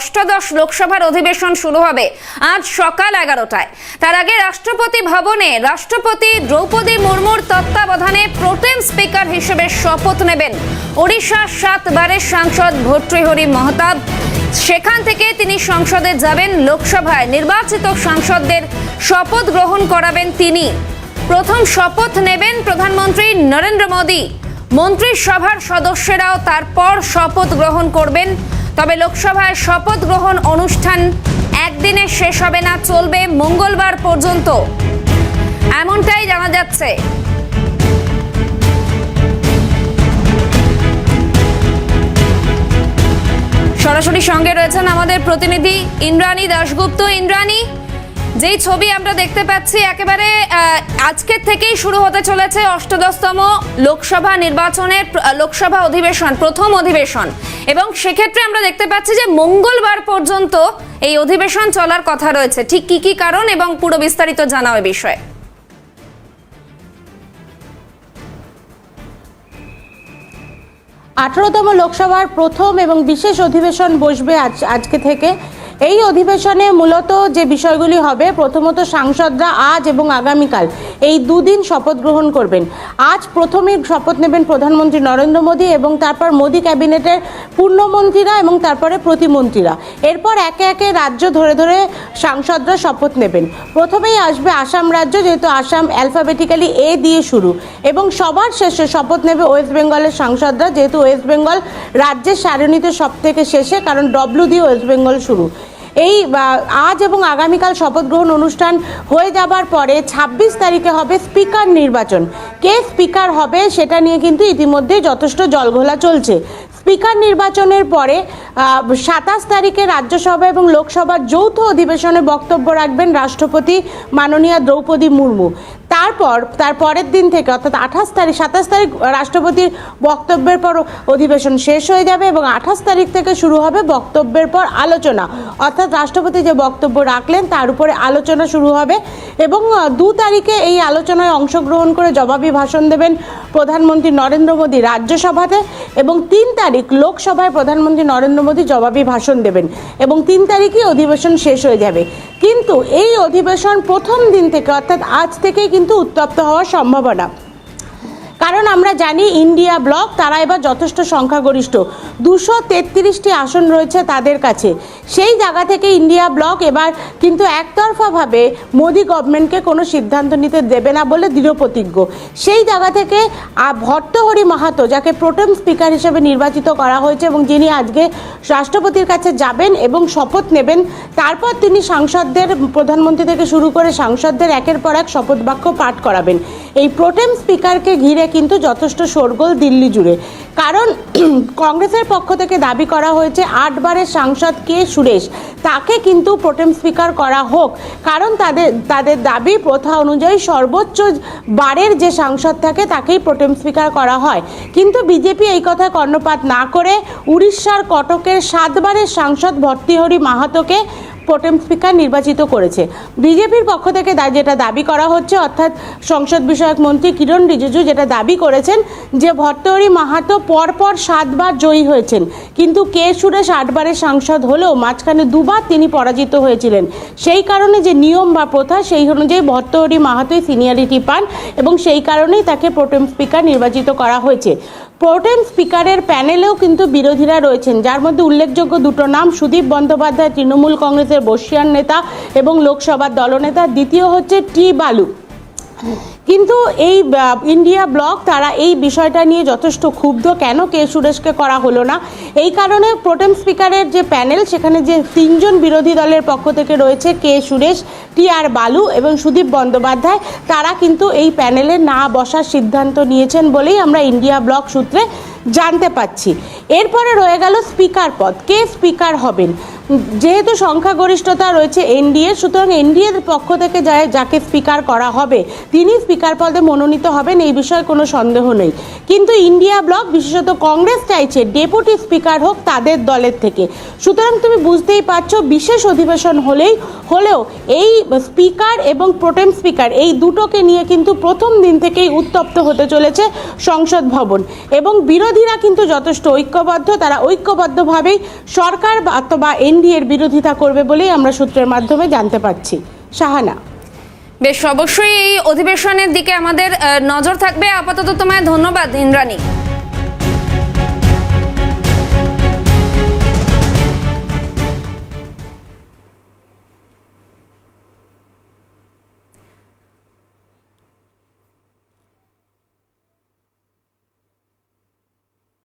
অষ্টাদশ লোকসভার অধিবেশন শুরু হবে আজ সকাল 11টায়। তার আগে রাষ্ট্রপতি ভবনে রাষ্ট্রপতি দ্রৌপদী মুর্মুর তত্ত্বাবধানে প্রোটেম স্পিকার হিসেবে শপথ নেবেন ওড়িশার 7 বারের সাংসদ ভর্তৃহরি মহতাব। সেখান থেকে তিনি সংসদে যাবেন। লোকসভায় নির্বাচিত সাংসদদের শপথ গ্রহণ করাবেন তিনি। প্রথম শপথ নেবেন প্রধানমন্ত্রী নরেন্দ্র মোদী। মন্ত্রিসভার সদস্যরাও তারপর শপথ গ্রহণ করবেন। তবে লোকসভায় শপথ গ্রহণ অনুষ্ঠান একদিনে শেষ হবে না, চলবে মঙ্গলবার পর্যন্ত, এমনটাই জানা যাচ্ছে। সরাসরি সঙ্গে রয়েছেন আমাদের প্রতিনিধি ইন্দ্রাণী দাশগুপ্ত। ইন্দ্রাণী, যেই ছবি আমরা দেখতে পাচ্ছি, একেবারে আজকের থেকেই শুরু হতে চলেছে অষ্টাদশতম লোকসভা নির্বাচনের লোকসভা অধিবেশন, প্রথম অধিবেশন, এবং সেক্ষেত্রে আমরা দেখতে পাচ্ছি যে মঙ্গলবার পর্যন্ত এই অধিবেশন চলার কথা রয়েছে। ঠিক কি কি কারণ এবং পুরো বিস্তারিত জানাও এই বিষয়ে। 18তম লোকসভার প্রথম এবং বিশেষ অধিবেশন বসবে আজকে থেকে। এই অধিবেশনে মূলত যে বিষয়গুলি হবে, প্রথমত সাংসদরা আজ এবং আগামীকাল এই দুদিন শপথ গ্রহণ করবেন। আজ প্রথমেই শপথ নেবেন প্রধানমন্ত্রী নরেন্দ্র মোদী এবং তারপর মোদী ক্যাবিনেটের পূর্ণমন্ত্রীরা এবং তারপরে প্রতিমন্ত্রীরা। এরপর একে একে রাজ্য ধরে ধরে সাংসদরা শপথ নেবেন। প্রথমেই আসবে আসাম রাজ্য, যেহেতু আসাম অ্যালফাবেটিক্যালি এ দিয়ে শুরু, এবং সবার শেষে শপথ নেবে ওয়েস্ট বেঙ্গলের সাংসদরা, যেহেতু ওয়েস্ট বেঙ্গল রাজ্যের সারণীতে সব থেকে শেষে, কারণ ডব্লিউ দিয়ে ওয়েস্ট বেঙ্গল শুরু। এই আজ এবং আগামীকাল শপথ গ্রহণ অনুষ্ঠান হয়ে যাবার পরে 26 তারিখে হবে স্পিকার নির্বাচন। কে স্পিকার হবে সেটা নিয়ে কিন্তু ইতিমধ্যে যথেষ্ট জলঘোলা চলছে। স্পিকার নির্বাচনের পরে 27 তারিখে রাজ্যসভা এবং লোকসভার যৌথ অধিবেশনে বক্তব্য রাখবেন রাষ্ট্রপতি মাননীয়া দ্রৌপদী মুর্মু। তার পরের দিন থেকে অর্থাৎ 27 তারিখ রাষ্ট্রপতির বক্তব্যের পর অধিবেশন শেষ হয়ে যাবে এবং 28 তারিখ থেকে শুরু হবে বক্তব্যের পর আলোচনা, অর্থাৎ রাষ্ট্রপতি যে বক্তব্য রাখলেন তার উপরে আলোচনা শুরু হবে। এবং 2 তারিখে এই আলোচনায় অংশগ্রহণ করে জবাবি ভাষণ দেবেন প্রধানমন্ত্রী নরেন্দ্র মোদী রাজ্যসভাতে, এবং 3 তারিখ লোকসভায় প্রধানমন্ত্রী নরেন্দ্র মোদী জবাবি ভাষণ দেবেন এবং 3 তারিখই অধিবেশন শেষ হয়ে যাবে। কিন্তু এই অধিবেশন প্রথম দিন থেকে অর্থাৎ আজ থেকেই কিন্তু উত্তপ্ত হওয়ার সম্ভাবনা, কারণ আমরা জানি ইন্ডিয়া ব্লক তারা এবার যথেষ্ট সংখ্যাগরিষ্ঠ, 233টি আসন রয়েছে তাদের কাছে। সেই জায়গা থেকে ইন্ডিয়া ব্লক এবার কিন্তু একতরফাভাবে মোদী গভর্নমেন্টকে কোনো সিদ্ধান্ত নিতে দেবে না বলে দৃঢ়প্রতিজ্ঞ। সেই জায়গা থেকে ভর্তৃহরি মাহাতো, যাকে প্রোটেম স্পিকার হিসেবে নির্বাচিত করা হয়েছে এবং যিনি আজকে রাষ্ট্রপতির কাছে যাবেন এবং শপথ নেবেন, তারপর তিনি সাংসদদের, প্রধানমন্ত্রী থেকে শুরু করে সাংসদদের একের পর এক শপথ বাক্য পাঠ করাবেন। এই প্রোটেম স্পিকারকে ঘিরে কিন্তু যথেষ্ট শোরগোল দিল্লি জুড়ে, কারণ কংগ্রেসের পক্ষ থেকে দাবি করা হয়েছে 8 বারের সাংসদ কে সুরেশ, তাকে কিন্তু প্রোটেম স্পিকার করা হোক, কারণ তাদের দাবি প্রথা অনুযায়ী সর্বোচ্চ বারের যে সাংসদ থাকে তাকেই প্রোটেম স্পিকার করা হয়। কিন্তু বিজেপি এই কথায় কর্ণপাত না করে উড়িষ্যার কটকের 7 বারের সাংসদ ভর্তৃহরি মাহাতোকে প্রোটেম স্পিকার নির্বাচিত করেছে। বিজেপির পক্ষ থেকে যেটা দাবি করা হচ্ছে, অর্থাৎ সংসদ বিষয়ক মন্ত্রী কিরণ রিজিজু যেটা দাবি করেছেন যে ভর্তৃহরি মাহাতো পরপর 7 বার জয়ী হয়েছেন, কিন্তু কে সুরেশ 8 বারের সাংসদ হলেও মাঝখানে 2 বার তিনি পরাজিত হয়েছিলেন। সেই কারণে যে নিয়ম বা প্রথা সেই অনুযায়ী ভর্তৃহরি মাহাতোই সিনিয়রিটি পান এবং সেই কারণেই তাকে প্রোটেম স্পিকার নির্বাচিত করা হয়েছে। প্রোটেম স্পিকারের প্যানেলেও কিন্তু বিরোধীরা রয়েছেন, যার মধ্যে উল্লেখযোগ্য 2টো নাম, সুদীপ বন্দ্যোপাধ্যায় তৃণমূল কংগ্রেসের বর্ষীয়ান নেতা এবং লোকসভার দলনেতা, দ্বিতীয় হচ্ছে টি বালু। কিন্তু এই ইন্ডিয়া ব্লক তারা এই বিষয়টা নিয়ে যথেষ্ট ক্ষুব্ধ, কেন কে সুরেশকে করা হলো না। এই কারণে প্রোটেম স্পিকারের যে প্যানেল, সেখানে যে 3 জন বিরোধী দলের পক্ষ থেকে রয়েছে, কে সুরেশ, টি আর বালু এবং সুদীপ বন্দ্যোপাধ্যায়, তারা কিন্তু এই প্যানেলে না বসার সিদ্ধান্ত নিয়েছেন বলেই আমরা ইন্ডিয়া ব্লক সূত্রে জানতে পাচ্ছি। এরপরে রয়ে গেল স্পিকার পদ, কে স্পিকার হবেন। যেহেতু সংখ্যাগরিষ্ঠতা রয়েছে এনডিএ, সুতরাং এনডিএর পক্ষ থেকে যাকে স্পিকার করা হবে তিনি স্পিকার স্পিকার পদে মনোনীত হবেন, এই বিষয়ে কোনো সন্দেহ নেই। কিন্তু ইন্ডিয়া ব্লক বিশেষত কংগ্রেস চাইছে ডেপুটি স্পিকার হোক তাদের দলের থেকে। সুতরাং তুমি বুঝতেই পারছো, বিশেষ অধিবেশন হলেও এই স্পিকার এবং প্রোটেম স্পিকার এই দুটোকে নিয়ে কিন্তু প্রথম দিন থেকেই উত্তপ্ত হতে চলেছে সংসদ ভবন। এবং বিরোধীরা কিন্তু যথেষ্ট ঐক্যবদ্ধ, তারা ঐক্যবদ্ধভাবেই সরকার অথবা এনডিএর বিরোধিতা করবে বলেই আমরা সূত্রের মাধ্যমে জানতে পারছি। শাহানা। বেশ, অবশ্যই এই অধিবেশনের দিকে আমাদের নজর থাকবে। আপাতত তোমায় ধন্যবাদ ইন্দ্রাণী।